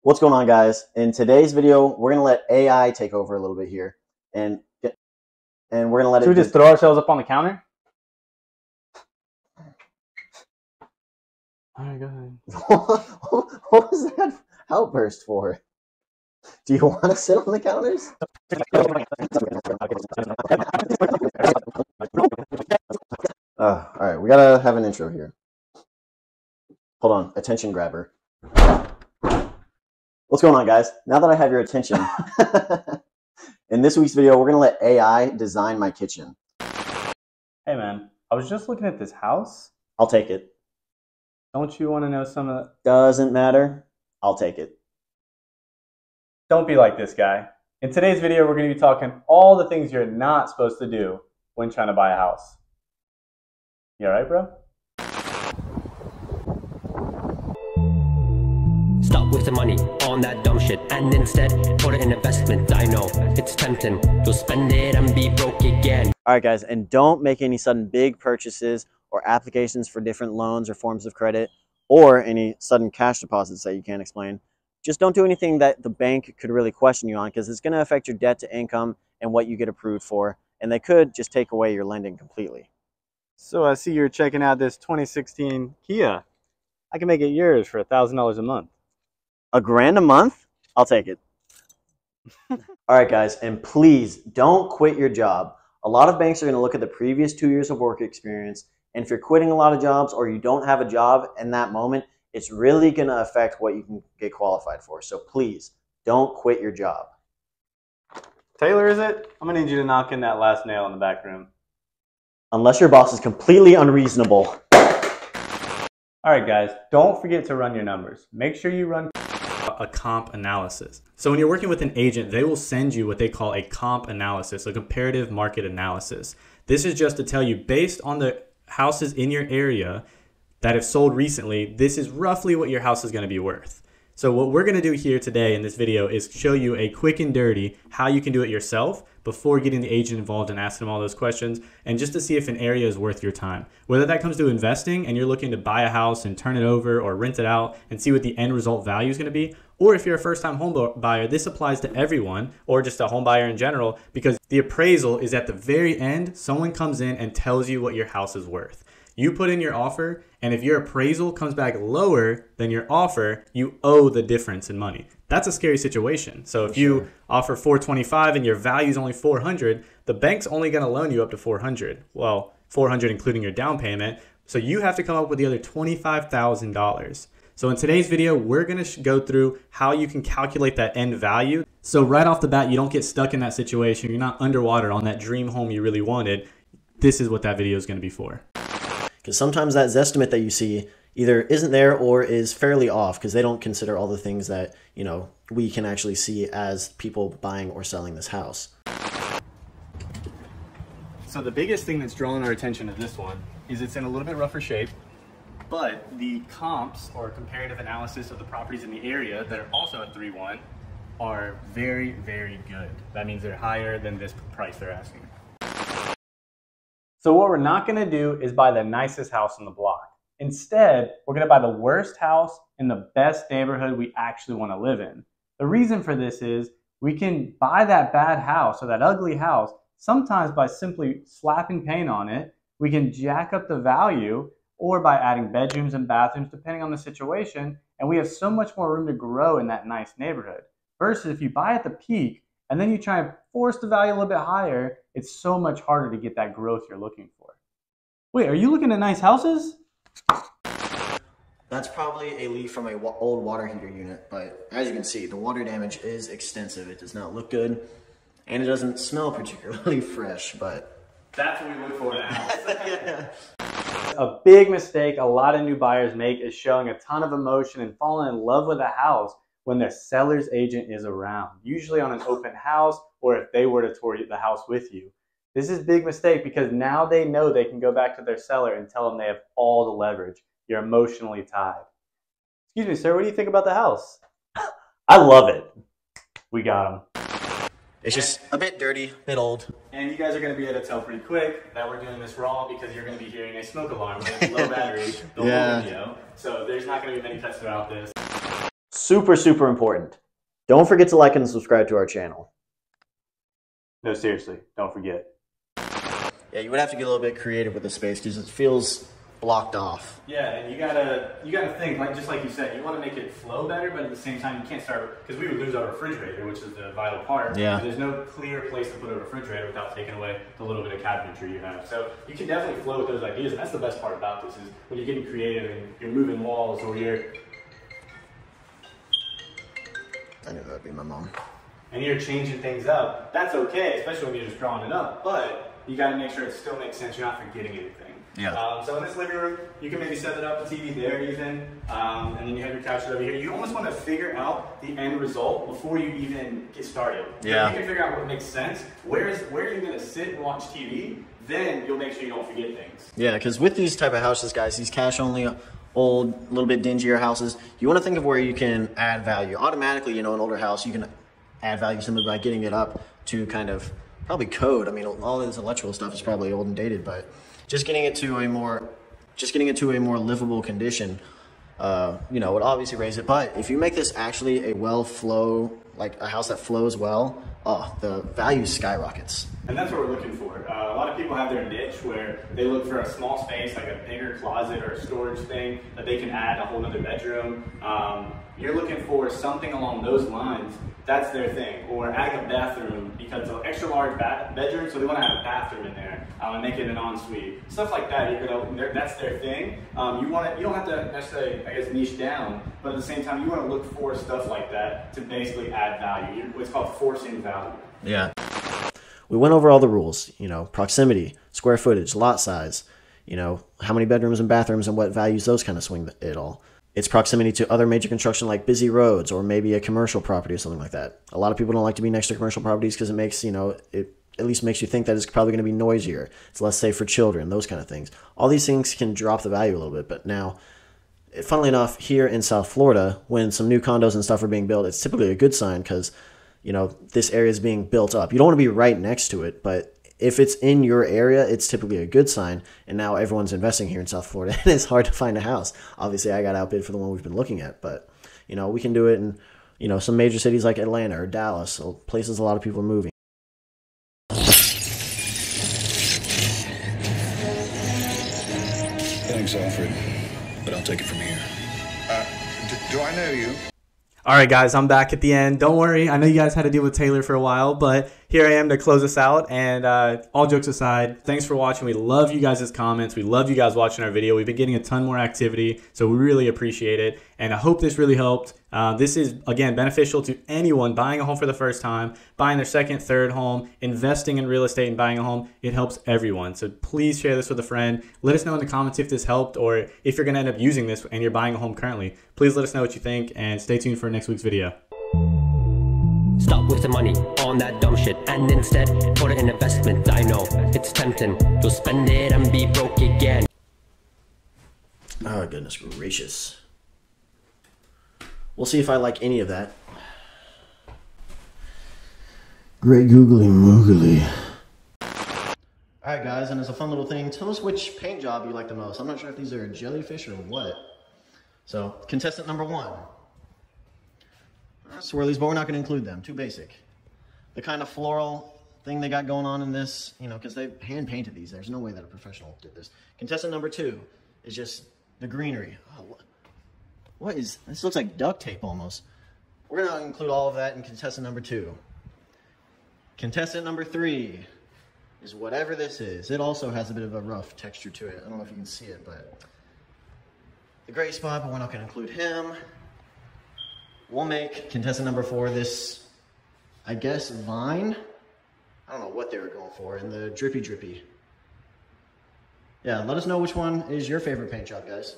What's going on, guys? In today's video, we're gonna let AI take over a little bit here, and we're gonna let Should we just throw ourselves up on the counter? All right, go ahead. What was that outburst for? Do you want to sit on the counters? All right, we gotta have an intro here. Hold on, attention grabber. What's going on, guys? Now that I have your attention, in this week's video, we're going to let AI design my kitchen. Hey, man, I was just looking at this house. I'll take it. Don't you want to know some of the... Doesn't matter. I'll take it. Don't be like this guy. In today's video, we're going to be talking all the things you're not supposed to do when trying to buy a house. You all right, bro? Stop wasting money on that dumb shit and instead put it in investment. I know it's tempting. You'll spend it and be broke again. All right, guys, and don't make any sudden big purchases or applications for different loans or forms of credit or any sudden cash deposits that you can't explain. Just don't do anything that the bank could really question you on, because it's going to affect your debt to income and what you get approved for, and they could just take away your lending completely. So I see you're checking out this 2016 Kia. I can make it yours for $1,000 a month. $1,000 a month? I'll take it. All right, guys, and please don't quit your job. A lot of banks are going to look at the previous 2 years of work experience, and if you're quitting a lot of jobs or you don't have a job in that moment, it's really going to affect what you can get qualified for. So please don't quit your job. Taylor, is it? I'm going to need you to knock in that last nail in the back room. Unless your boss is completely unreasonable. All right, guys, don't forget to run your numbers. Make sure you run a comp analysis. So when you're working with an agent, they will send you what they call a comp analysis, a comparative market analysis. This is just to tell you, based on the houses in your area that have sold recently, this is roughly what your house is going to be worth. So what we're going to do here today in this video is show you a quick and dirty how you can do it yourself before getting the agent involved and asking them all those questions, and just to see if an area is worth your time. Whether that comes to investing and you're looking to buy a house and turn it over or rent it out and see what the end result value is going to be, or if you're a first-time home buyer, this applies to everyone, or just a home buyer in general, because the appraisal is at the very end. Someone comes in and tells you what your house is worth. You put in your offer, and if your appraisal comes back lower than your offer, you owe the difference in money. That's a scary situation. So if you offer $425 and your value is only $400, the bank's only going to loan you up to $400. Well, $400 including your down payment. So you have to come up with the other $25,000. So in today's video, we're going to go through how you can calculate that end value. So right off the bat, you don't get stuck in that situation. You're not underwater on that dream home you really wanted. This is what that video is going to be for. Because sometimes that Zestimate that you see either isn't there or is fairly off, because they don't consider all the things that, you know, we can actually see as people buying or selling this house. So the biggest thing that's drawing our attention to this one is it's in a little bit rougher shape, but the comps or comparative analysis of the properties in the area that are also at 3-1 are very, very good. That means they're higher than this price they're asking. So what we're not going to do is buy the nicest house on the block. Instead, we're going to buy the worst house in the best neighborhood we actually want to live in. The reason for this is we can buy that bad house or that ugly house sometimes by simply slapping paint on it. We can jack up the value, or by adding bedrooms and bathrooms depending on the situation, and we have so much more room to grow in that nice neighborhood. Versus if you buy at the peak and then you try and force the value a little bit higher, it's so much harder to get that growth you're looking for. Wait, are you looking at nice houses? That's probably a leak from an old water heater unit, but as you can see, the water damage is extensive. It does not look good, and it doesn't smell particularly fresh, but... That's what we look for now. A big mistake a lot of new buyers make is showing a ton of emotion and falling in love with a house when their seller's agent is around, usually on an open house or if they were to tour the house with you. This is a big mistake because now they know they can go back to their seller and tell them they have all the leverage. You're emotionally tied. Excuse me, sir, what do you think about the house? I love it. We got him. It's just a bit dirty, a bit old. And you guys are going to be able to tell pretty quick that we're doing this raw because you're going to be hearing a smoke alarm with low battery the whole video. So there's not going to be many cuts throughout this. Super, super important. Don't forget to like and subscribe to our channel. No, seriously, don't forget. Yeah, you would have to get a little bit creative with the space because it feels blocked off. Yeah, and you gotta think, like just like you said, you want to make it flow better, but at the same time you can't start, because we would lose our refrigerator, which is the vital part. Yeah. And there's no clear place to put a refrigerator without taking away the little bit of cabinetry you have. So you can definitely flow with those ideas, and that's the best part about this is when you're getting creative and you're moving walls or you're I knew that'd be my mom. And you're changing things up. That's okay, especially when you're just drawing it up. But you got to make sure it still makes sense. You're not forgetting anything. Yeah. So in this living room, you can maybe set it up, the TV there even, and then you have your couch over here. You almost want to figure out the end result before you even get started. Yeah. If you can figure out what makes sense, where you're going to sit and watch TV, then you'll make sure you don't forget things. Yeah, because with these type of houses, guys, these cash-only, old, a little bit dingier houses, you want to think of where you can add value. Automatically, an older house, you can add value simply by getting it up to kind of probably code. I mean, all of this electrical stuff is probably old and dated, but just getting it to a more livable condition, would obviously raise it. But if you make this actually a like a house that flows well, the value skyrockets. And that's what we're looking for. A lot of people have their niche where they look for a small space, like a bigger closet or a storage thing that they can add a whole other bedroom. You're looking for something along those lines. That's their thing. Or adding a bathroom because it's an extra large bedroom, so they want to have a bathroom in there and make it an ensuite. Stuff like that. That's their thing. You don't have to necessarily, I guess, niche down, but at the same time, you want to look for stuff like that to basically add value. What's called forcing value. Yeah. We went over all the rules, proximity, square footage, lot size, how many bedrooms and bathrooms and what values those kind of swing it all. It's proximity to other major construction like busy roads or maybe a commercial property or something like that. A lot of people don't like to be next to commercial properties because it makes, it at least makes you think that it's probably going to be noisier. It's less safe for children, those kind of things. All these things can drop the value a little bit, but now, funnily enough, here in South Florida, when some new condos and stuff are being built, it's typically a good sign because this area is being built up. You don't want to be right next to it, but if it's in your area, it's typically a good sign. And now everyone's investing here in South Florida, and it's hard to find a house. Obviously, I got outbid for the one we've been looking at, but we can do it in some major cities like Atlanta or Dallas, so places a lot of people are moving. Thanks, Alfred, but I'll take it from here. Do I know you? All right, guys, I'm back at the end. Don't worry. I know you guys had to deal with Taylor for a while, but here I am to close us out. And all jokes aside, thanks for watching. We love you guys' comments. We love you guys watching our video. We've been getting a ton more activity, so we really appreciate it. And I hope this really helped. This is, again, beneficial to anyone buying a home for the first time, buying their second, third home, investing in real estate and buying a home. It helps everyone. So please share this with a friend. Let us know in the comments if this helped or if you're going to end up using this and you're buying a home currently. Please let us know what you think and stay tuned for next week's video. Stop wasting money on that dumb shit and instead put it in investment. I know it's tempting. You'll spend it and be broke again. Oh, goodness gracious. We'll see if I like any of that. Great googly moogly. Alright guys, and as a fun little thing, tell us which paint job you like the most. I'm not sure if these are jellyfish or what. So, contestant number 1. Swirlies, but we're not going to include them. Too basic. The kind of floral thing they got going on in this, because they hand painted these. There's no way that a professional did this. Contestant number 2 is just the greenery. Oh, what is this? Looks like duct tape almost. We're going to include all of that in contestant number 2. Contestant number 3 is whatever this is. It also has a bit of a rough texture to it. I don't know if you can see it, but the gray spot, but we're not going to include him. We'll make contestant number 4 this, I guess, vine. I don't know what they were going for, and the drippy. Yeah, let us know which one is your favorite paint job, guys.